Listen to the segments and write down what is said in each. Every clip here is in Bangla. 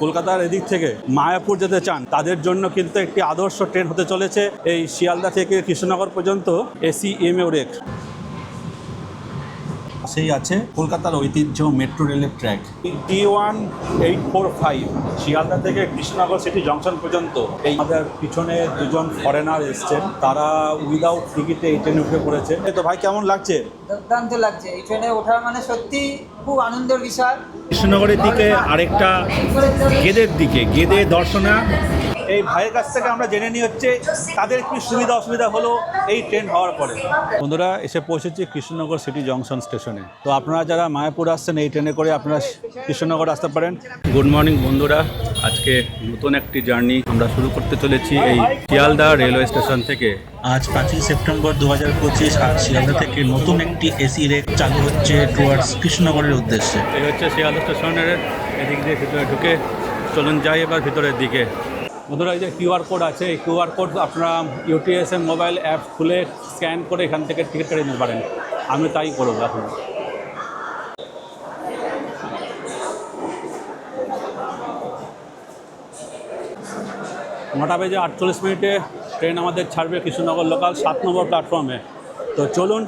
কলকাতার এদিক থেকে মায়াপুর যেতে চান তাদের জন্য কিন্তু একটি আদর্শ ট্রেন হতে চলেছে এই শিয়ালদা থেকে কৃষ্ণনগর পর্যন্ত এসি এমএরেক। সেই আছে কলকাতার ঐতিহ্য মেট্রো রেলের ট্র্যাক D1845 শিয়ালদা থেকে কৃষ্ণনগর সিটি জংশন পর্যন্ত। এই আমাদের পিছনে দুজন ফরেনার এসছেন, তারা উইদাউট টিকিটে এই ট্রেনে উঠে পড়েছে। তো ভাই কেমন লাগছে? দুর্দান্ত লাগছে, এই ট্রেনে ওঠার মানে সত্যি খুব আনন্দের বিষয়। কৃষ্ণনগরের দিকে আরেকটা গেদের দিকে গেদে দর্শনা। এই ভাইয়ের কাছ থেকে আমরা জেনে নিই হচ্ছে তাদের কি সুবিধা অসুবিধা হলো এই ট্রেন হওয়ার পরে। বন্ধুরা এসে পৌঁছেছি কৃষ্ণনগর সিটি জংশন স্টেশনে। তো আপনারা যারা মায়াপুর আসছেন এই ট্রেনে করে আপনারা কৃষ্ণনগর আসতে পারেন। গুড মর্নিং বন্ধুরা, আজকে নতুন একটি জার্নি আমরা শুরু করতে চলেছি এই শিয়ালদা রেলওয়ে স্টেশন থেকে। আজ 5ই সেপ্টেম্বর 2025 আর শিয়ালদা থেকে নতুন একটি এসি রেক চালু হচ্ছে টুয়ার্ডস কৃষ্ণনগরের উদ্দেশ্যে। এই হচ্ছে শিয়ালদা স্টেশনের এদিক দিয়ে ভিতরে ঢুকে চলুন যাই এবার ভিতরের দিকে। বন্ধুরা এই যে কিউআর কোড আছে, এই কিউআর কোড আপনারা ইউটিএসএম মোবাইল অ্যাপ খুলে স্ক্যান করে এখান থেকে টিকিট কেটে নিতে পারেন। আমি তাই করবো এখন। নটা বেজে 48 মিনিটে ট্রেন আমাদের ছাড়বে কৃষ্ণনগর লোকাল 7 নম্বর প্ল্যাটফর্মে। তো চলুন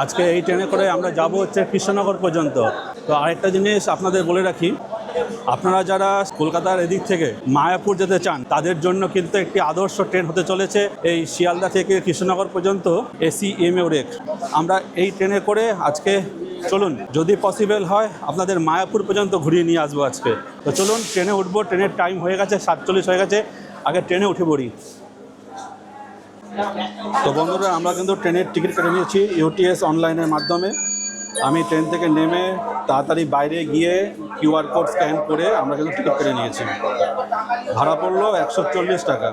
আজকে এই ট্রেনে করে আমরা যাব হচ্ছে কৃষ্ণনগর পর্যন্ত। তো আরেকটা জিনিস আপনাদের বলে রাখি, আপনারা যারা কলকাতার এদিক থেকে মায়াপুর যেতে চান তাদের জন্য কিন্তু একটি আদর্শ ট্রেন হতে চলেছে এই শিয়ালদা থেকে কৃষ্ণনগর পর্যন্ত এসি এমএরেক। আমরা এই ট্রেনে করে আজকে চলুন, যদি পসিবল হয় আপনাদের মায়াপুর পর্যন্ত ঘুরিয়ে নিয়ে আসবো আজকে। তো চলুন ট্রেনে উঠবো, ট্রেনের টাইম হয়ে গেছে 7:40 হয়ে গেছে, আগে ট্রেনে উঠে পড়ি। তো বন্ধুরা আমরা কিন্তু ট্রেনের টিকিট কেটে নিয়েছি ইউটিএস অনলাইনের মাধ্যমে। আমি ট্রেন থেকে নেমে তাড়াতাড়ি বাইরে গিয়ে কিউআর কোড স্ক্যান করে আমরা কিন্তু টিকিট কেটে নিয়েছি। ভাড়া পড়লো 140 টাকা।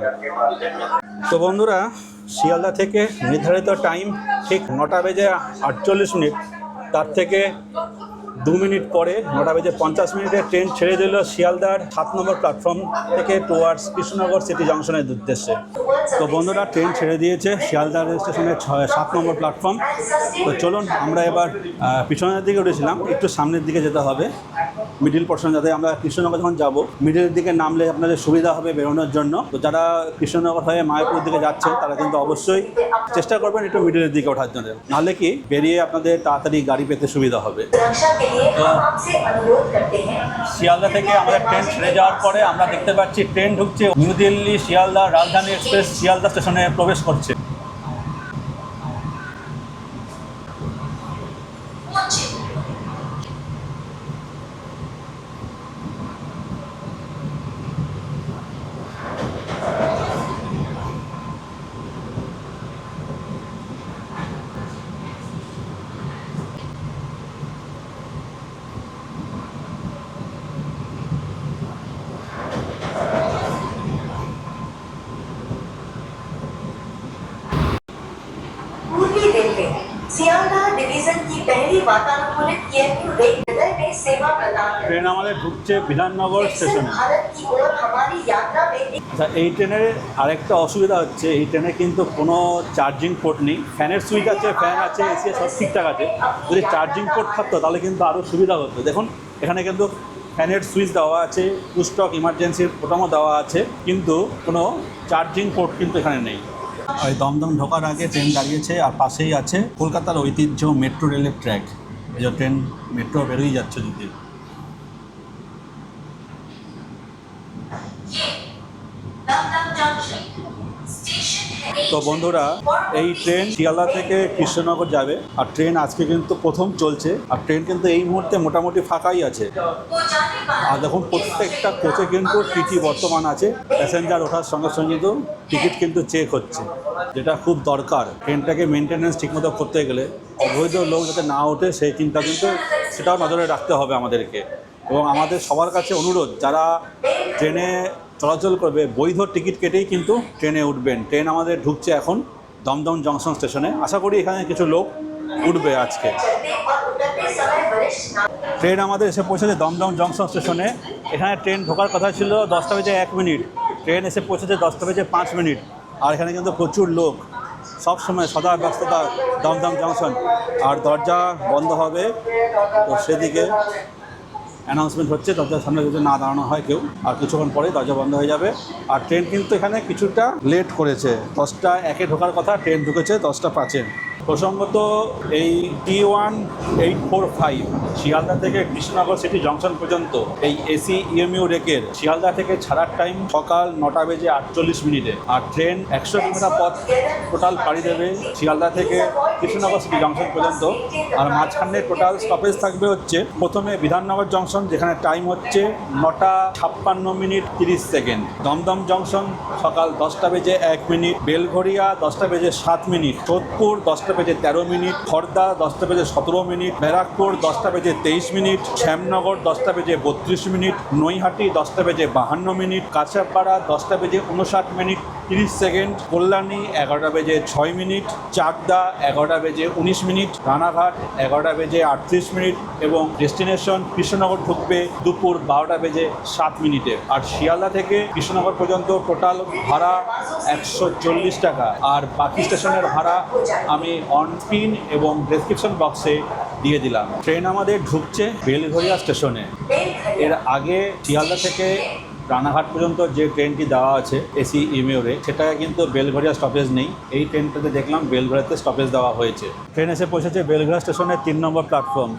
তো বন্ধুরা শিয়ালদা থেকে নির্ধারিত টাইম ঠিক 9টা বেজে 48 মিনিট, তার থেকে 2 মিনিট পরে 9টা বেজে 50 মিনিটে ট্রেন ছেড়ে দিল শিয়ালদার 7 নম্বর প্ল্যাটফর্ম থেকে টুয়ার্ডস কৃষ্ণনগর সিটি জংশনের উদ্দেশ্যে। তো বন্ধুরা ট্রেন ছেড়ে দিয়েছে শিয়ালদা রেল স্টেশনের 7 নম্বর প্ল্যাটফর্ম। তো চলুন আমরা এবার পিছনের দিকে উঠেছিলাম, একটু সামনের দিকে যেতে হবে মিডিল পোর্শন, যাতে আমরা কৃষ্ণনগর যখন যাব মিডিলের দিকে নামলে আপনাদের সুবিধা হবে বেরোনোর জন্য। তো যারা কৃষ্ণনগর হয়ে মায়াপুরের দিকে যাচ্ছেন তারা কিন্তু অবশ্যই চেষ্টা করবেন একটু মিডিলের দিকে ওঠার জন্য, নাহলে কি বেরিয়ে আপনাদের তাড়াতাড়ি গাড়ি পেতে সুবিধা হবে। তো শিয়ালদা থেকে আমাদের ট্রেন ছেড়ে যাওয়ার পরে আমরা দেখতে পাচ্ছি ট্রেন ঢুকছে নিউ দিল্লি শিয়ালদা রাজধানী এক্সপ্রেস শিয়ালদা স্টেশনে প্রবেশ করছে। सियालदा डिवीजन की पहली वातानुकूलित केएमयू रेल हृदय में सेवा प्रदान करती है। ট্রেন আমাদের ঢুকছে বিধাননগর স্টেশনে। भारत की ओर हमारी यात्रा में আচ্ছা, এই ট্রেনের আরেকটা অসুবিধা হচ্ছে এই ট্রেনে কিন্তু কোনো চার্জিং পোর্ট নেই। ফ্যানের সুইচ আছে, ফ্যান আছে, এসি সব ঠিকঠাক আছে। যদি চার্জিং পোর্ট থাকতো তাহলে কিন্তু আরও সুবিধা হতো। দেখুন এখানে কিন্তু ফ্যানের সুইচ দেওয়া আছে, টু-স্ট্রোক ইমার্জেন্সির বোতামও দেওয়া আছে, কিন্তু কোনো চার্জিং পোর্ট কিন্তু এখানে নেই। ওই দমদম ঢোকার আগে ট্রেন দাঁড়িয়েছে আর পাশেই আছে কলকাতার ঐতিহ্য মেট্রো রেলের ট্র্যাক। এই যে ট্রেন মেট্রো বেরোই যাচ্ছে যদি। তো বন্ধুরা এই ট্রেন শিয়ালদা থেকে কৃষ্ণনগর যাবে, আর ট্রেন আজকে কিন্তু প্রথম চলছে, আর ট্রেন কিন্তু এই মুহূর্তে মোটামুটি ফাঁকাই আছে। আর দেখুন প্রত্যেকটা কোচে কিন্তু টিটি বর্তমান আছে, প্যাসেঞ্জার ওঠার সঙ্গে সঙ্গে কিন্তু টিকিট কিন্তু চেক হচ্ছে, যেটা খুব দরকার। ট্রেনটাকে মেনটেন্যান্স ঠিকমতো করতে গেলে অবৈধ লোক যাতে না ওঠে সেই চিন্তা কিন্তু সেটাও নজরে রাখতে হবে আমাদেরকে। এবং আমাদের সবার কাছে অনুরোধ, যারা ট্রেনে চলাচল করবে বৈধ টিকিট কেটেই কিন্তু ট্রেনে উঠবেন। ট্রেন আমাদের ঢুকছে এখন দমদম জংশন স্টেশনে। আশা করি এখানে কিছু লোক উঠবে আজকে। ট্রেন আমাদের এসে পৌঁছেছে দমদম জংশন স্টেশনে। এখানে ট্রেন ঢোকার কথা ছিল 10টা বেজে 1 মিনিট, ট্রেন এসে পৌঁছেছে 10টা বেজে 5 মিনিট। আর এখানে কিন্তু প্রচুর লোক, সব সময় সদা ব্যস্ততা দমদম জংশন। আর দরজা বন্ধ হবে, তো সেদিকে অ্যানাউন্সমেন্ট হচ্ছে, দরজার সামনে যদি না দাঁড়ানো হয় কেউ, আর কিছুক্ষণ পরেই দরজা বন্ধ হয়ে যাবে। আর ট্রেন কিন্তু এখানে কিছুটা লেট করেছে, 10টা 1-এ ঢোকার কথা, ট্রেন ঢুকেছে 10টা 5-এ। প্রসঙ্গত এই T1845 শিয়ালদা থেকে কৃষ্ণনগর সিটি জংশন পর্যন্ত এই এসি ইএমইউ রেকের শিয়ালদা থেকে ছাড়ার টাইম সকাল 9:48 আর ট্রেন 100 কিলোমিটার পথ টোটাল পাড়ি দেবে শিয়ালদা থেকে কৃষ্ণনগর সিটি জংশন পর্যন্ত। আর মাঝখানে টোটাল স্টপেজ থাকবে হচ্ছে প্রথমে বিধাননগর জংশন, যেখানে টাইম হচ্ছে 9:56:30। দমদম জংশন সকাল 10:01, বেলঘরিয়া 10:07, সোদপুর 10:13, খড়দা 10:17, ব্যারাকপুর 10:23, শ্যামনগর 10:32, নৈহাটি 10:52, কাঁচাপাড়া 10:59:30, কল্যাণী 11:06, চাকদা 11:19, রানাঘাট 11:38 এবং ডেস্টিনেশন কৃষ্ণনগর ঢুকবে দুপুর 12:07। আর শিয়ালদা থেকে কৃষ্ণনগর পর্যন্ত টোটাল ভাড়া 140 টাকা। আর বাকি স্টেশনের ভাড়া আমি অন স্ক্রিন এবং ডেসক্রিপশন বক্সে দিয়ে দিলাম। ট্রেন আমাদের ঢুকছে বেলঘরিয়া স্টেশনে। এর আগে শিয়ালদা থেকে রানাঘাট পর্যন্ত যে ট্রেনটি দেওয়া আছে এসি ইএমইউরে, সেটা কিন্তু বেলঘরিয়া স্টপেজ নেই। এই ট্রেনটাতে দেখলাম বেলঘরিয়াতে স্টপেজ দেওয়া হয়েছে। ট্রেন এসে পৌঁছেছে বেলঘরিয়া স্টেশনের 3 নম্বর প্ল্যাটফর্ম।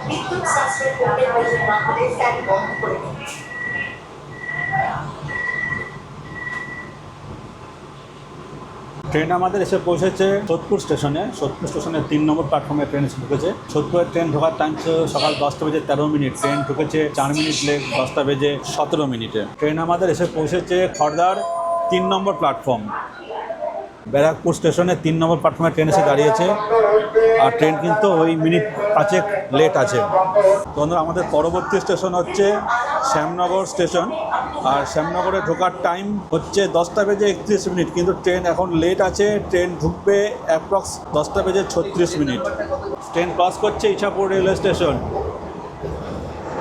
বিদ্যুৎ সাশ্রয় করতে হলে না হলে ফ্যান বন্ধ করে দিন। ট্রেন আমাদের এসে পৌঁছেছে সোদপুর স্টেশনে। সোদপুর স্টেশনের 3 নম্বর প্ল্যাটফর্মে ট্রেন এসে ঢুকেছে। সোদপুরের ট্রেন ঢোকার টাইম ছিল সকাল 10:13। ট্রেন ঢুকেছে 4 মিনিট লেট, 10:17। ট্রেন আমাদের এসে পৌঁছেছে খড়দার 3 নম্বর প্ল্যাটফর্ম। ব্যারাকপুর স্টেশনে 3 নম্বর প্ল্যাটফর্মে ট্রেন এসে দাঁড়িয়েছে। আর ট্রেন কিন্তু ওই মিনিট 5 লেট আছে। তো আমাদের পরবর্তী স্টেশন হচ্ছে শ্যামনগর স্টেশন। আর শ্যামনগরে ঢোকার টাইম হচ্ছে 10:31, কিন্তু ট্রেন এখন লেট আছে। ট্রেন ঢুকবে অ্যাপ্রক্স 10:36। ট্রেন ক্রস করছে ইছাপুর রেলওয়ে স্টেশন।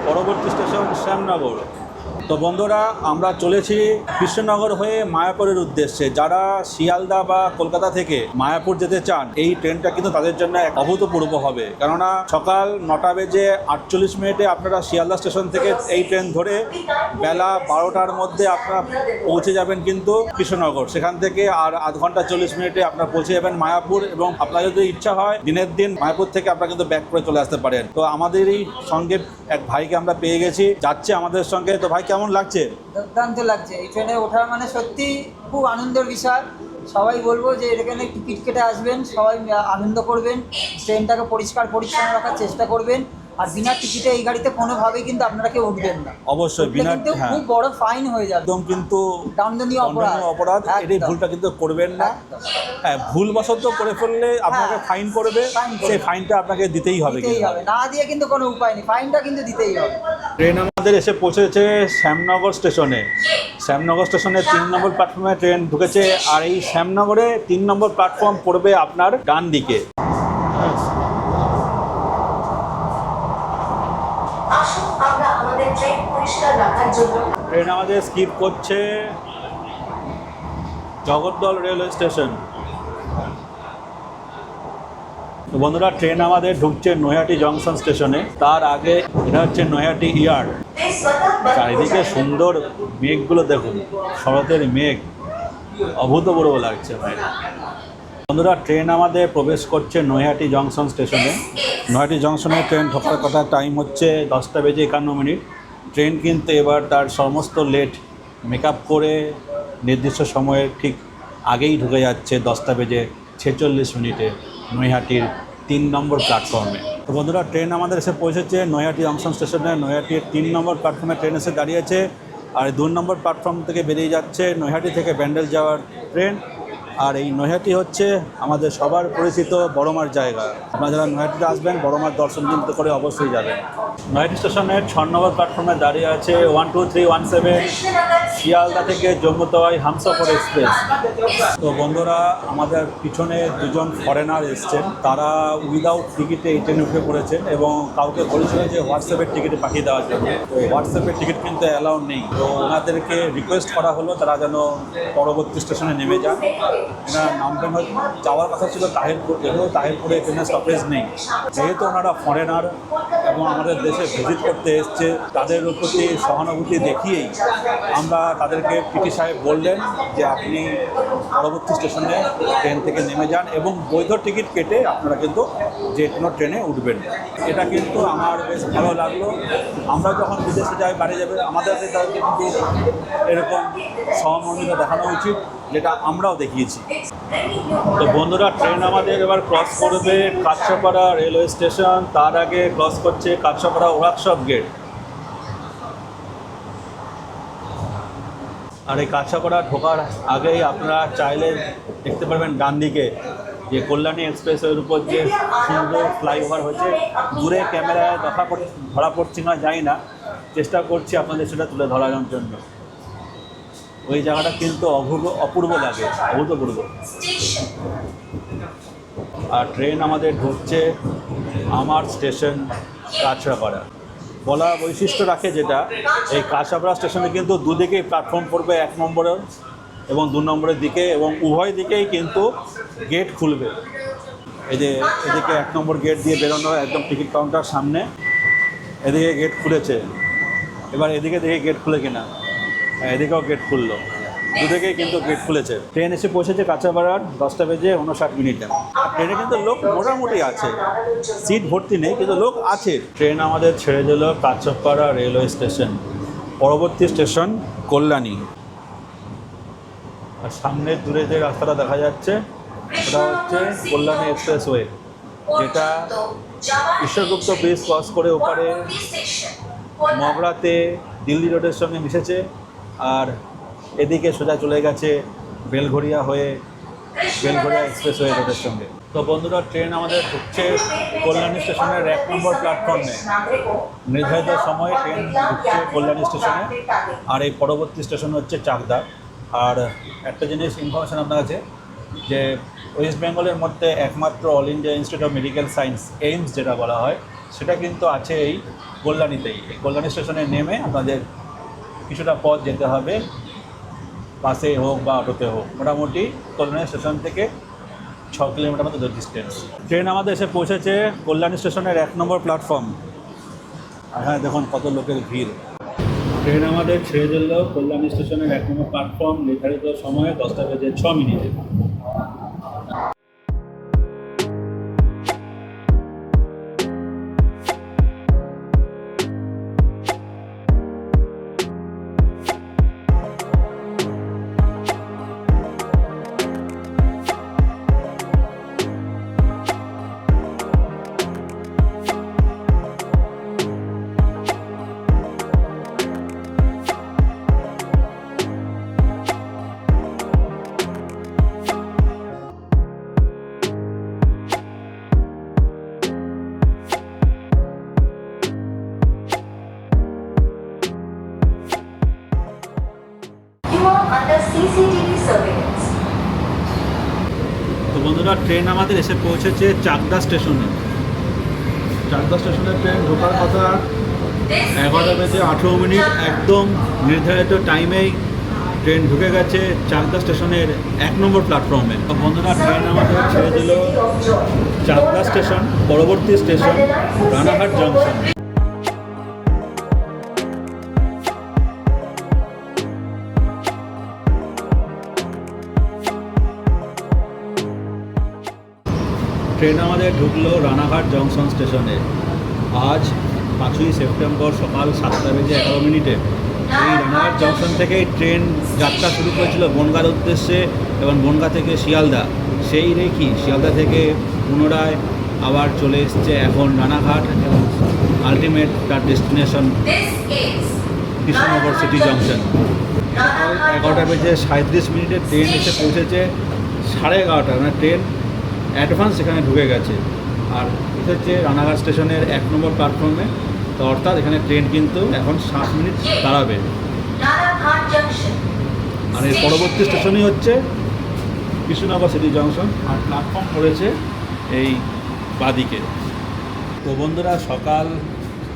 পরবর্তী স্টেশন শ্যামনগর। তো বন্ধুরা, আমরা চলেছি কৃষ্ণনগর হয়ে মায়াপুরের উদ্দেশ্যে। যারা শিয়ালদা বা কলকাতা থেকে মায়াপুর যেতে চান, এই ট্রেনটা কিন্তু তাদের জন্য এক অভূতপূর্ব হবে। কেননা সকাল 9:48 আপনারা শিয়ালদা স্টেশন থেকে এই ট্রেন ধরে বেলা 12টার মধ্যে আপনারা পৌঁছে যাবেন কিন্তু কৃষ্ণনগর। সেখান থেকে আর আধ ঘন্টা 40 মিনিটে আপনারা পৌঁছে যাবেন মায়াপুর। এবং আপনার যদি ইচ্ছা হয় দিনের দিন মায়াপুর থেকে আপনারা কিন্তু ব্যাক করে চলে আসতে পারেন। তো আমাদেরই সঙ্গে এক ভাইকে আমরা পেয়ে গেছি, যাচ্ছে আমাদের সঙ্গে। তো ভাই, কেমন লাগছে? দুর্দান্ত লাগছে। এই ট্রেনে ওঠার মানে সত্যি খুব আনন্দের বিষয়। সবাই বলবো যে এখানে টিকিট কেটে আসবেন, সবাই আনন্দ করবেন, ট্রেনটাকে পরিষ্কার পরিচ্ছন্ন রাখার চেষ্টা করবেন। আর বিনা টিকিটে এই গাড়িতে কোনোভাবেই কিন্তু আপনারা কেউ উঠবেন না। অবশ্যই বিনা, কিন্তু খুব বড় ফাইন হয়ে যাবে, একদম কিন্তু দণ্ডনীয় অপরাধ। এই ভুলটা কিন্তু করবেন না। হ্যাঁ, ভুলবশত করে ফেললে আপনাকে ফাইন করবে, সেই ফাইনটা আপনাকে দিতেই হবে। না দিয়ে কিন্তু কোনো উপায় নেই, ফাইনটা কিন্তু দিতেই হবে। ট্রেন আমাদের এসে পৌঁছেছে শ্যামনগর স্টেশনে। শ্যামনগর স্টেশনের 3 নম্বর প্ল্যাটফর্মে ট্রেন ঢুকেছে। আর এই শ্যামনগরে 3 নম্বর প্ল্যাটফর্ম পড়বে আপনার ডান দিকে। আসুন আমরা আমাদের ট্রেন পরিষ্কার রাখার জন্য। ট্রেন আমাদের স্কিপ করছে জগদ্দল রেলওয়ে স্টেশন। তো বন্ধুরা, ট্রেন আমাদের ঢুকছে নৈহাটি জংশন স্টেশনে। তার আগে এটা হচ্ছে নৈহাটি ইয়ার্ড। চারিদিকে সুন্দর মেঘগুলো দেখুন, শরতের মেঘ, অভূতপূর্ব লাগছে ভাই। বন্ধুরা, ট্রেন আমাদের প্রবেশ করছে নৈহাটি জংশন স্টেশনে। নৈহাটি জংশনে ট্রেন ঢোকার কথা টাইম হচ্ছে 10:51। ট্রেন কিন্তু এবার তার সমস্ত লেট মেকআপ করে নির্দিষ্ট সময়ের ঠিক আগেই ঢুকে যাচ্ছে 10:46 নৈহাটির 3 নম্বর প্ল্যাটফর্মে। তো বন্ধুরা, ট্রেন আমাদের এসে পৌঁছেছে নৈহাটি জংশন স্টেশনে। নৈহাটির 3 নম্বর প্ল্যাটফর্মে ট্রেন এসে দাঁড়িয়েছে। আর 2 নম্বর প্ল্যাটফর্ম থেকে বেরিয়ে যাচ্ছে নৈহাটি থেকে ব্যান্ডেল যাওয়ার ট্রেন। আর এই নৈহাটি হচ্ছে আমাদের সবার পরিচিত বড়মার জায়গা। আপনারা যারা নৈহাটিতে আসবেন বড়মার দর্শন কিন্তু করে অবশ্যই যাবেন। নৈহাটি স্টেশনের 6 নম্বর প্ল্যাটফর্মে দাঁড়িয়ে আছে 12317 শিয়ালদা থেকে জম্মু তাওয়াই হামসফর এক্সপ্রেস। তো বন্ধুরা, আমাদের পিছনে দুজন ফরেনার এসছেন, তারা উইদাউট টিকিটে এই ট্রেনে উঠে পড়েছেন এবং কাউকে বলেছিল যে হোয়াটসঅ্যাপের টিকিটে পাঠিয়ে দেওয়ার জন্য। তো হোয়াটসঅ্যাপের টিকিট কিন্তু অ্যালাউ নেই। তো ওনাদেরকে রিকোয়েস্ট করা হলো তারা যেন পরবর্তী স্টেশনে নেমে যান। এনারা নামবেন, হয়তো যাওয়ার কথা ছিল তাহিরপুর, যদিও তাহিরপুরে ট্রেনের স্টপেজ নেই। যেহেতু ওনারা ফরেনার এবং আমাদের দেশে ভিজিট করতে এসছে, তাদের প্রতি সহানুভূতি দেখিয়েই আমরা তাদেরকে পিটি সাহেব বললেন যে আপনি পরবর্তী স্টেশনে ট্রেন থেকে নেমে যান এবং বৈধ টিকিট কেটে আপনারা কিন্তু যে কোনো ট্রেনে উঠবেন। এটা কিন্তু আমার বেশ ভালো লাগলো। আমরা যখন বিদেশে যাই, বাড়ি যাবে, আমাদের কিন্তু এরকম সহমর্মিতা দেখানো উচিত, যেটা আমরাও দেখিয়েছি। তো বন্ধুরা, ট্রেন আমাদের এবার ক্রস করবে কাছাপাড়া রেলওয়ে স্টেশন। তার আগে ক্রস করছে কাছাপাড়া ওয়ার্কশপ গেট। আর এই কাছাপাড়া ঢোকার আগেই আপনারা চাইলে দেখতে পারবেন ডান দিকে যে কল্যাণী এক্সপ্রেসওয়ের উপর যে সুন্দর ফ্লাইওভার হয়েছে। দূরে ক্যামেরায় ধরা পড়ছি না, জানি না, চেষ্টা করছি আপনাদের সেটা তুলে ধরার জন্য। ওই জায়গাটা কিন্তু অপূর্ব লাগে, অভূতপূর্ব। আর ট্রেন আমাদের ঢুকছে আমার স্টেশন কাছাপাড়া। বলা বৈশিষ্ট্য রাখে যেটা, এই কাছাপাড়া স্টেশনে কিন্তু দুদিকেই প্ল্যাটফর্ম পড়বে, 1 নম্বরের এবং 2 নম্বরের দিকে, এবং উভয় দিকেই কিন্তু গেট খুলবে। এই যে এদিকে 1 নম্বর গেট দিয়ে বেরোনো একদম টিকিট কাউন্টার সামনে, এদিকে গেট খুলেছে। এবার এদিকে দেখে গেট খুলে কিনা, এদিকেও গেট খুললো, দুদিকেই কিন্তু গেট খুলেছে। ট্রেন এসে পৌঁছেছে কাছাপাড়ার 10টা বেজে 59 মিনিটে। ট্রেনে কিন্তু লোক মোটামুটি আছে, সিট ভর্তি নেই কিন্তু লোক আছে। ট্রেন আমাদের ছেড়ে দিল কাছাপাড়া রেলওয়ে স্টেশন। পরবর্তী স্টেশন কল্যাণী। আর সামনের দূরে যে রাস্তাটা দেখা যাচ্ছে ওটা হচ্ছে কল্যাণী এক্সপ্রেসওয়ে, যেটা ঈশ্বরগুপ্ত ব্রিজ ক্রস করে ওপারে মগরাতে দিল্লি রোডের সঙ্গে মিশেছে। আর এদিকে সোজা চলে গেছে বেলঘরিয়া হয়ে বেলঘরিয়া এক্সপ্রেসওয়ে রোডের সঙ্গে। তো বন্ধুরা, ট্রেন আমাদের ঢুকছে কল্যাণী স্টেশনের 1 নম্বর প্ল্যাটফর্মে। নির্ধারিত সময়ে ট্রেন ঢুকছে কল্যাণী স্টেশনে। আর এই পরবর্তী স্টেশন হচ্ছে চাকদা। আর একটা জিনিস ইনফরমেশান আপনার কাছে, যে ওয়েস্ট বেঙ্গলের মধ্যে একমাত্র all India institute of medical science, AIIMS যেটা বলা হয়, সেটা কিন্তু আছে এই কল্যাণীতেই। এই কল্যাণী স্টেশনে নেমে আপনাদের কিছুটা পথ যেতে হবে, বাসে হোক বা অটোতে হোক। মোটামুটি কল্যাণী স্টেশন থেকে 6 কিলোমিটার মতো ডিস্টেন্স। ট্রেন আমাদের এসে পৌঁছেছে কল্যাণী স্টেশনের 1 নম্বর প্ল্যাটফর্ম। আর হ্যাঁ, দেখুন কত লোকের ভিড়। ট্রেন আমাদের ছেড়ে দিল কল্যাণী স্টেশনের 1 নম্বর প্ল্যাটফর্ম নির্ধারিত সময়ে 10টা বেজে 6 মিনিটে। under CCTV surveillance. তো বন্ধুরা, ট্রেন আমাদের এসে পৌঁছেছে চাকদা স্টেশনে। চাকদা স্টেশনে ট্রেন ঢোকার কথা 11টা বেজে 18 মিনিট। একদম নির্ধারিত টাইমেই ট্রেন ঢুকে গেছে চাকদা স্টেশনের 1 নম্বর প্ল্যাটফর্মে। তো বন্ধুরা, ট্রেন আমাদের ছেড়ে দিল চাকদা স্টেশন। পরবর্তী স্টেশন রানাঘাট জংশন। ট্রেন আমাদের ঢুকলো রানাঘাট জংশন স্টেশনে। আজ 5ই সেপ্টেম্বর সকাল 7টা বেজে 11 মিনিটে এই রানাঘাট জংশন থেকেই ট্রেন যাত্রা শুরু করেছিল বনগাঁর উদ্দেশ্যে এবং বনগাঁ থেকে শিয়ালদা। সেই রেখি শিয়ালদা থেকে পুনরায় আবার চলে এসছে এখন রানাঘাট এবং আলটিমেট তার ডেস্টিনেশন কৃষ্ণনগর সিটি জংশন। 11টা বেজে 37 মিনিটে ট্রেন এসে পৌঁছেছে 11:30, মানে ট্রেন অ্যাডভান্স এখানে ঢুকে গেছে। আর এটা হচ্ছে রানাঘাট স্টেশনের 1 নম্বর প্ল্যাটফর্মে, তো অর্থাৎ এখানে ট্রেন কিন্তু এখন 7 মিনিট দাঁড়াবে। नाराघाट जंक्शन আর এর পরবর্তী স্টেশনই হচ্ছে কৃষ্ণনগর সিটি জংশন, আর প্ল্যাটফর্ম পড়েছে এই বাদিকে। তো বন্ধুরা, সকাল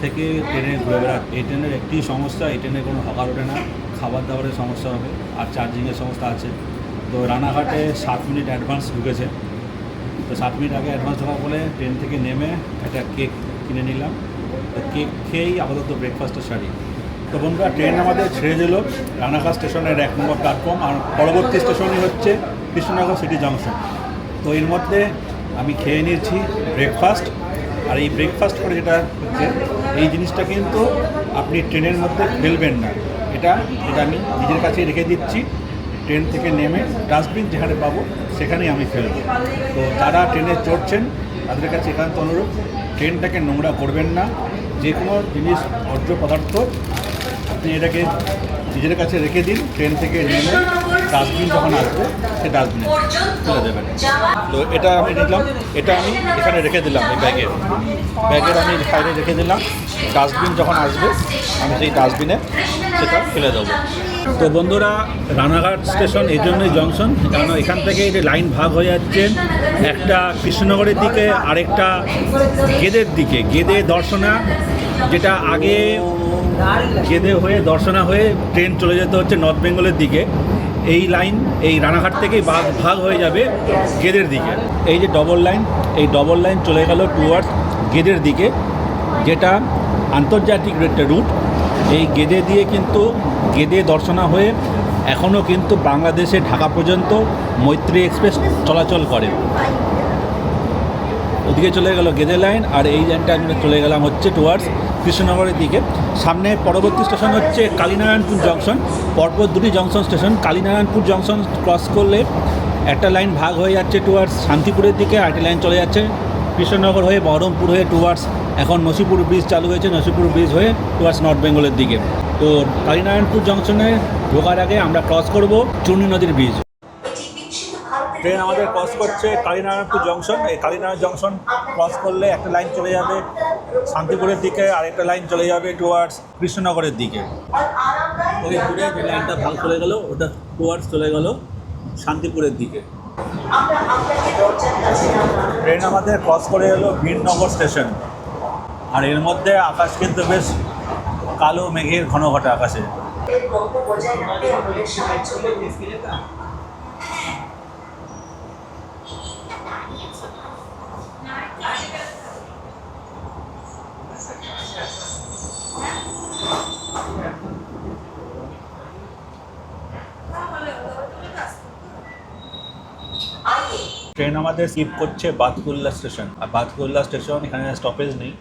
থেকে ট্রেনে ঘুরে বেড়াচ্ছে। এই ট্রেনের একটি সমস্যা, এই ট্রেনে কোনো হকার ওঠে না, খাবার দাবারের সমস্যা হবে আর চার্জিংয়ের সমস্যা আছে। তো রানাঘাটে 7 মিনিট অ্যাডভান্স ঢুকেছে, তো 7 মিনিট আগে অ্যাডভান্স ঢোকা বলে ট্রেন থেকে নেমে একটা কেক কিনে নিলাম। তো কেক খেয়েই আপাতত ব্রেকফাস্টটা সারি। তো বন্ধুরা, ট্রেন আমাদের ছেড়ে দিল রানাঘাট স্টেশনের 1 নম্বর প্ল্যাটফর্ম, আর পরবর্তী স্টেশনই হচ্ছে কৃষ্ণনগর সিটি জংশন। তো এর মধ্যে আমি খেয়ে নিয়েছি ব্রেকফাস্ট। আর এই ব্রেকফাস্ট করে যেটা হচ্ছে, এই জিনিসটা কিন্তু আপনি ট্রেনের মধ্যে ফেলবেন না, এটা আমি নিজের কাছে রেখে দিচ্ছি। ট্রেন থেকে নেমে ডাস্টবিন যেখানে পাবো সেখানেই আমি ফেলবো। তো যারা ট্রেনে চড়ছেন তাদের কাছে একান্ত অনুরোধ, ট্রেনটাকে নোংরা করবেন না। যে কোনো জিনিস, বর্জ্য পদার্থ আপনি এটাকে নিজের কাছে রেখে দিন। ট্রেন থেকে নেমে ডাস্টবিন যখন আসবে সে ডাস্টবিনে ফেলে দেবেন। তো এটা আমি নিলাম, এটা আমি এখানে রেখে দিলাম, এই ব্যাগের আমি বাইরে রেখে দিলাম। ডাস্টবিন যখন আসবে আমি সেই ডাস্টবিনে সেটা ফেলে দেবো। তো বন্ধুরা, রানাঘাট স্টেশন এই জন্যই জংশন, কারণ এখান থেকে এই যে লাইন ভাগ হয়ে যাচ্ছে, একটা কৃষ্ণনগরের দিকে আরেকটা গেদের দিকে। গেদে দর্শনা, যেটা আগে গেদে হয়ে দর্শনা হয়ে ট্রেন চলে যেতে হচ্ছে নর্থ বেঙ্গলের দিকে, এই লাইন এই রানাঘাট থেকেই ভাগ হয়ে যাবে গেদের দিকে। এই যে ডবল লাইন, এই ডবল লাইন চলে গেল টুয়ার্ডস গেদের দিকে, যেটা আন্তর্জাতিক রুট। এই গেদে দিয়ে কিন্তু গেদে দর্শনা হয়ে এখনও কিন্তু বাংলাদেশে ঢাকা পর্যন্ত মৈত্রী এক্সপ্রেস চলাচল করে। ওদিকে চলে গেল গেদে লাইন, আর এই লাইনটা আমরা চলে গেলাম হচ্ছে টুয়ার্ডস কৃষ্ণনগরের দিকে। সামনে পরবর্তী স্টেশন হচ্ছে কালীনারায়ণপুর জংশন। পরপর দুটি junction station. Kalinarayanpur junction cross করলে একটা লাইন ভাগ হয়ে যাচ্ছে টুয়ার্ডস শান্তিপুরের দিকে, আর একটা লাইন চলে যাচ্ছে কৃষ্ণনগর হয়ে বহরমপুর হয়ে টুয়ার্ডস, এখন নসিপুর ব্রিজ চালু হয়েছে, নসিপুর ব্রিজ হয়ে টুয়ার্ডস নর্থ বেঙ্গলের দিকে। তো কালীনারায়ণপুর জংশনে ঢোকার আগে আমরা ক্রস করব চূর্ণী নদীর ব্রিজ। ট্রেন আমাদের ক্রস করছে কালীনারায়ণপুর জংশন। এই কালীনারায়ণ জংশন ক্রস করলে একটা লাইন চলে যাবে শান্তিপুরের দিকে, আর একটা লাইন চলে যাবে টুয়ার্ডস কৃষ্ণনগরের দিকে। ওই দূরে যে লাইনটা ভাগ চলে গেল, ওটা টুয়ার্ডস চলে গেল শান্তিপুরের দিকে। ট্রেন আমাদের ক্রস করে এলো বীরনগর স্টেশন, আর এর মধ্যে আকাশ কিন্তু বেশ কালো মেঘের ঘন ঘটা আকাশে। ট্রেন আমাদের স্কিপ করছে বাতকুল্লা স্টেশন, আর বাতকুল্লা স্টেশন এখানে স্টপেজ নেই,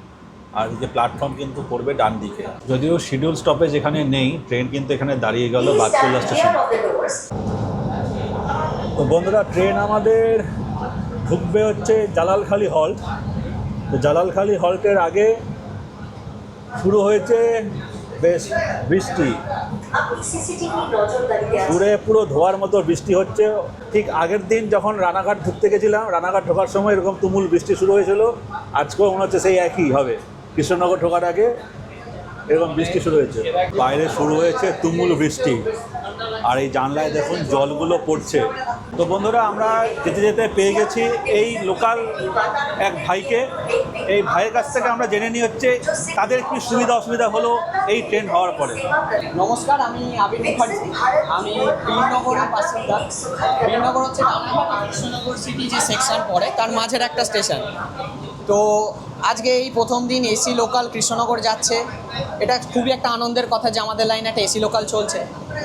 আর এই যে প্ল্যাটফর্ম কিন্তু পড়বে ডান দিকে। যদিও শিডিউল স্টপেজ এখানে নেই, ট্রেন কিন্তু এখানে দাঁড়িয়ে গেল বাতকুল্লা স্টেশন। তো বন্ধুরা, ট্রেন আমাদের ঢুকবে হচ্ছে জালালখালি হল্ট। তো জালালখালি হল্টের আগে শুরু হয়েছে বেশ বৃষ্টি, দূরে পুরো ধোয়ার মতো বৃষ্টি হচ্ছে। ঠিক আগের দিন যখন রানাঘাট ঢুকতে গেছিলাম, রানাঘাট ঢোকার সময় এরকম তুমুল বৃষ্টি শুরু হয়েছিল। আজকেও মনে হচ্ছে সেই একই হবে, কৃষ্ণনগর ঢোকার আগে এরকম বৃষ্টি শুরু হয়েছে। বাইরে শুরু হয়েছে তুমুল বৃষ্টি, আর এই জানলায় দেখুন জলগুলো পড়ছে। তো বন্ধুরা, আমরা যেতে যেতে পেয়ে গেছি এই লোকাল এক ভাইকে। এই ভাইয়ের কাছ থেকে আমরা জেনে নিই হচ্ছে তাদের কি সুবিধা অসুবিধা হলো এই ট্রেন হওয়ার পরে। নমস্কার, আমি আবির মুখার্জি। আমি বীরনগরের বাসিন্দা। বীরনগর হচ্ছে রানাঘাট কৃষ্ণনগর সিটি যে সেকশন পড়ে তার মাঝের একটা স্টেশন। তো আজকে এই প্রথম দিন এসি লোকাল কৃষ্ণনগর যাচ্ছে, এটা খুবই একটা আনন্দের কথা যে আমাদের লাইনে একটা এসি লোকাল চলছে।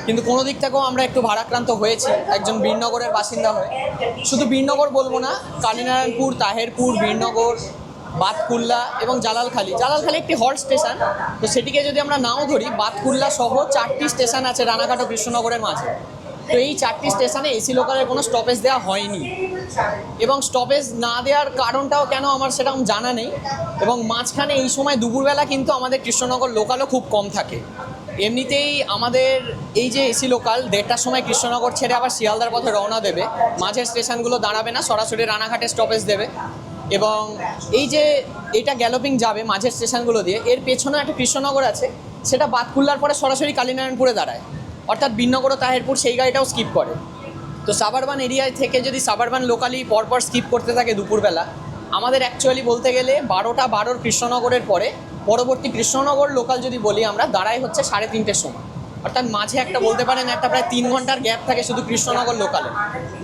কিন্তু কোনো দিক থেকেও আমরা একটু ভারাক্রান্ত হয়েছি একজন বীরনগরের বাসিন্দা হয়ে। শুধু বীরনগর বলবো না, কালীনারায়ণপুর, তাহেরপুর, বীরনগর, বাতকুল্লা এবং জালালখালি একটি হল্ট স্টেশন। তো সেটিকে যদি আমরা নাও ধরি, বাতকুল্লা সহ 4টি স্টেশন আছে রানাঘাট ও কৃষ্ণনগরের মাঝে। তো এই 4টি স্টেশনে এসি লোকালের কোনো স্টপেজ দেওয়া হয়নি, এবং স্টপেজ না দেওয়ার কারণটাও কেন আমার সেরকম জানা নেই। এবং মাঝখানে এই সময় দুপুরবেলা কিন্তু আমাদের কৃষ্ণনগর লোকালও খুব কম থাকে। এমনিতেই আমাদের এই যে এসি লোকাল 1:30টার সময় কৃষ্ণনগর ছেড়ে আবার শিয়ালদার পথে রওনা দেবে, মাঝের স্টেশনগুলো দাঁড়াবে না, সরাসরি রানাঘাটে স্টপেজ দেবে। এবং এই যে এটা গ্যালোপিং যাবে মাঝের স্টেশনগুলো দিয়ে, এর পেছনে একটা কৃষ্ণনগর আছে, সেটা বাতকুল্লার পরে সরাসরি কালীনারায়ণপুরে দাঁড়ায়, অর্থাৎ বিনগর ও তাহেরপুর সেই গাড়িটাও স্কিপ করে। তো সাবারবান এরিয়ায় থেকে যদি সাবারবান লোকালি পরপর স্কিপ করতে থাকে দুপুরবেলা, আমাদের অ্যাকচুয়ালি বলতে গেলে 12:12 কৃষ্ণনগরের পরে পরবর্তী কৃষ্ণনগর লোকাল যদি বলি আমরা, দাঁড়ায় হচ্ছে 3:30-র সময়। অর্থাৎ মাঝে একটা বলতে পারেন একটা প্রায় 3 ঘন্টার গ্যাপ থাকে শুধু কৃষ্ণনগর লোকালে।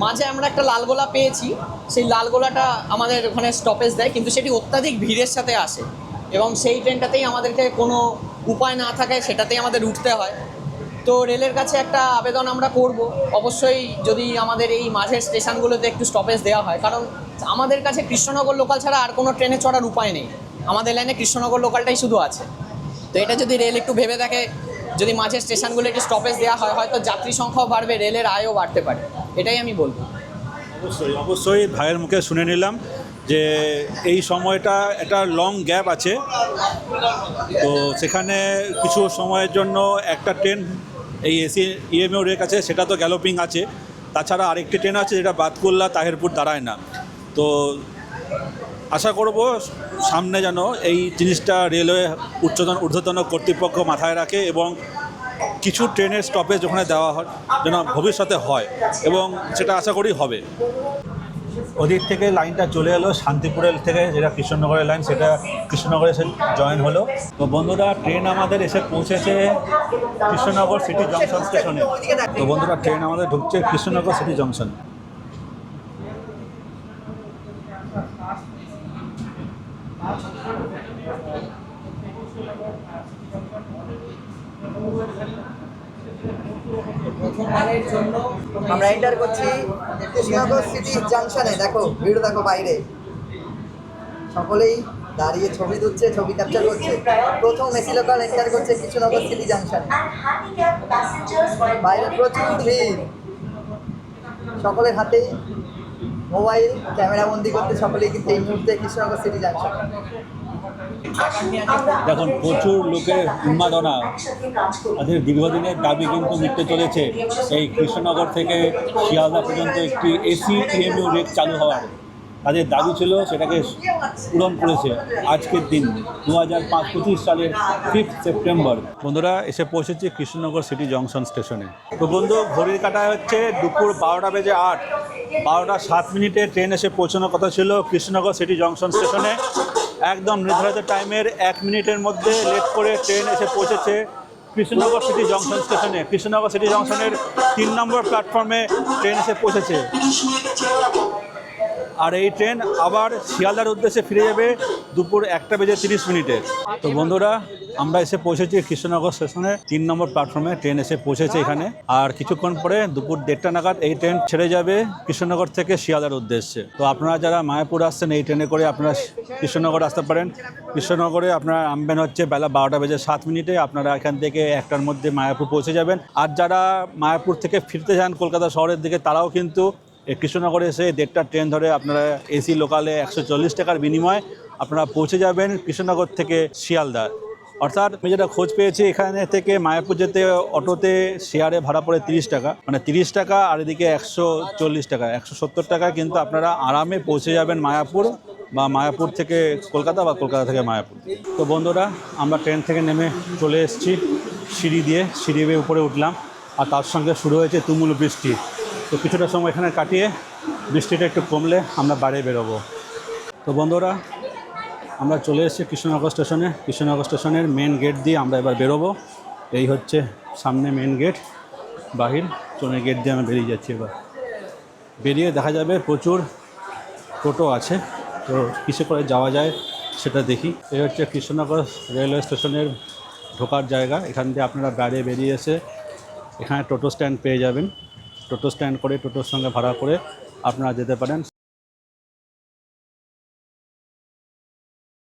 মাঝে আমরা একটা লালগোলা পেয়েছি, সেই লালগোলাটা আমাদের ওখানে স্টপেজ দেয়, কিন্তু সেটি অত্যাধিক ভিড়ের সাথে আসে এবং সেই ট্রেনটাতেই আমাদেরকে কোনো উপায় না থাকায় সেটাতেই আমাদের উঠতে হয়। তো রেলের কাছে একটা আবেদন আমরা করব, অবশ্যই যদি আমাদের এই মাঝের স্টেশনগুলোতে একটু স্টপেজ দেওয়া হয়, কারণ আমাদের কাছে কৃষ্ণনগর লোকাল ছাড়া আর কোনো ট্রেনে চড়ার উপায় নেই, আমাদের লাইনে কৃষ্ণনগর লোকালটাই শুধু আছে। তো এটা যদি রেল একটু ভেবে দেখে, যদি মাঝের স্টেশনগুলো একটু স্টপেজ দেওয়া হয়, হয়তো যাত্রী সংখ্যাও বাড়বে, রেলের আয়ও বাড়তে পারে, এটাই আমি বলবো। অবশ্যই ভাইয়ের মুখে শুনে নিলাম যে এই সময়টা একটা লং গ্যাপ আছে, তো সেখানে কিছু সময়ের জন্য একটা ট্রেন এই এসি ইএমইউ রেক আছে, সেটা তো গ্যালোপিং আছে, তাছাড়া আরেকটি ট্রেন আছে যেটা বাতকুল্লা তাহেরপুর দাঁড়ায় না। তো আশা করব সামনে যেন এই জিনিসটা রেলওয়ে ঊর্ধ্বতন কর্তৃপক্ষ মাথায় রাখে এবং কিছু ট্রেনের স্টপেজ ওখানে দেওয়া হয় যেন ভবিষ্যতে হয়, এবং সেটা আশা করি হবে। ওদিক থেকে লাইনটা চলে এলো শান্তিপুরের থেকে, যেটা কৃষ্ণনগরের লাইন, সেটা কৃষ্ণনগরে এসে জয়েন হলো। তো বন্ধুরা, ট্রেন আমাদের এসে পৌঁছেছে কৃষ্ণনগর সিটি জংশন স্টেশনে। তো বন্ধুরা, ট্রেন আমাদের ঢুকছে কৃষ্ণনগর সিটি জংশন। আমরা এন্টার করছি কৃষ্ণনগর সিটি জাংশনে। দেখো ভিড়, দেখো বাইরে সকলেই দাঁড়িয়ে ছবি তুলছে, ছবি ক্যাপচার করছে। প্রথম এসি লোকাল এন্টার করছে কৃষ্ণনগর সিটি জাংশনে। বাইরে প্রচুর ভিড়, সকলের হাতেই মোবাইল, ক্যামেরা বন্দি করতে সকলেই কিন্তু এই মুহূর্তে কৃষ্ণনগর সিটি জাংশন। দেখুন, প্রচুর লোকের উন্মাদনা, তাদের দীর্ঘদিনের দাবি কিন্তু মিটতে চলেছে। এই কৃষ্ণনগর থেকে শিয়ালদা পর্যন্ত একটি এসি ইএমইউ রেক চালু হওয়ার তাদের দাবি ছিল, সেটাকে পূরণ করেছে আজকের দিন 2025 সালের 5 সেপ্টেম্বর। বন্ধুরা, এসে পৌঁছেছি কৃষ্ণনগর সিটি জংশন স্টেশনে। তো বন্ধু, ঘড়ির কাঁটায় হচ্ছে দুপুর 12:08, 12:07 ট্রেন এসে পৌঁছানোর কথা ছিল কৃষ্ণনগর সিটি জংশন স্টেশনে। একদম নির্ধারিত টাইমের 1 মিনিটের মধ্যে লেট করে ট্রেন এসে পৌঁছেছে কৃষ্ণনগর সিটি জংশন স্টেশনে। কৃষ্ণনগর সিটি জংশনের 3 নম্বর প্ল্যাটফর্মে ট্রেন এসে পৌঁছেছে, আর এই ট্রেন আবার শিয়ালদার উদ্দেশ্যে ফিরে যাবে দুপুর 1:30। তো বন্ধুরা, আমরা এসে পৌঁছেছি কৃষ্ণনগর স্টেশনে 3 নম্বর প্ল্যাটফর্মে। ট্রেন এসে পৌঁছেছে এখানে, আর কিছুক্ষণ পরে দুপুর 1:30 নাগাদ এই ট্রেন ছেড়ে যাবে কৃষ্ণনগর থেকে শিয়ালদার উদ্দেশ্যে। তো আপনারা যারা মায়াপুর আসছেন, এই ট্রেনে করে আপনারা কৃষ্ণনগর আসতে পারেন। কৃষ্ণনগরে আপনারা নামবেন হচ্ছে বেলা 12:07। আপনারা এখান থেকে 1টার মধ্যে মায়াপুর পৌঁছে যাবেন। আর যারা মায়াপুর থেকে ফিরতে যান কলকাতা শহরের দিকে, তারাও কিন্তু এই কৃষ্ণনগরে এসে 1:30 ট্রেন ধরে আপনারা এসি লোকালে 140 টাকার বিনিময়ে আপনারা পৌঁছে যাবেন কৃষ্ণনগর থেকে শিয়ালদা। অর্থাৎ আমি যেটা খোঁজ পেয়েছি, এখানে থেকে মায়াপুর যেতে অটোতে শেয়ারে ভাড়া পড়ে 30 টাকা, মানে 30 টাকা, আর এদিকে 140 টাকা, 170 টাকা কিন্তু আপনারা আরামে পৌঁছে যাবেন মায়াপুর, বা মায়াপুর থেকে কলকাতা, বা কলকাতা থেকে মায়াপুর। তো বন্ধুরা, আমরা ট্রেন থেকে নেমে চলে এসেছি সিঁড়ি দিয়ে উপরে উঠলাম, আর তার সঙ্গে শুরু হয়েছে তুমুল বৃষ্টি। তো কিছুটা সময় এখানে কাটিয়ে বৃষ্টিটা একটু কমলে আমরা বাইরে বেরোবো। তো বন্ধুরা, আমরা চলে এসেছি কৃষ্ণনগর স্টেশনে। কৃষ্ণনগর স্টেশনের মেন গেট দিয়ে আমরা এবার বেরোবো। এই হচ্ছে সামনে মেন গেট, বাহির চলে গেট দিয়ে আমরা বেরিয়ে যাচ্ছি। এবার বেরিয়ে দেখা যাবে প্রচুর টোটো আছে, তো কিসে করে যাওয়া যায় সেটা দেখি। এই হচ্ছে কৃষ্ণনগর রেলওয়ে স্টেশনের ঢোকার জায়গা। এখান দিয়ে আপনারা বাইরে বেরিয়ে এসে এখানে টোটো স্ট্যান্ড পেয়ে যাবেন। টোটো স্ট্যান্ড করে টোটোর সঙ্গে ভাড়া করে আপনারা যেতে পারেন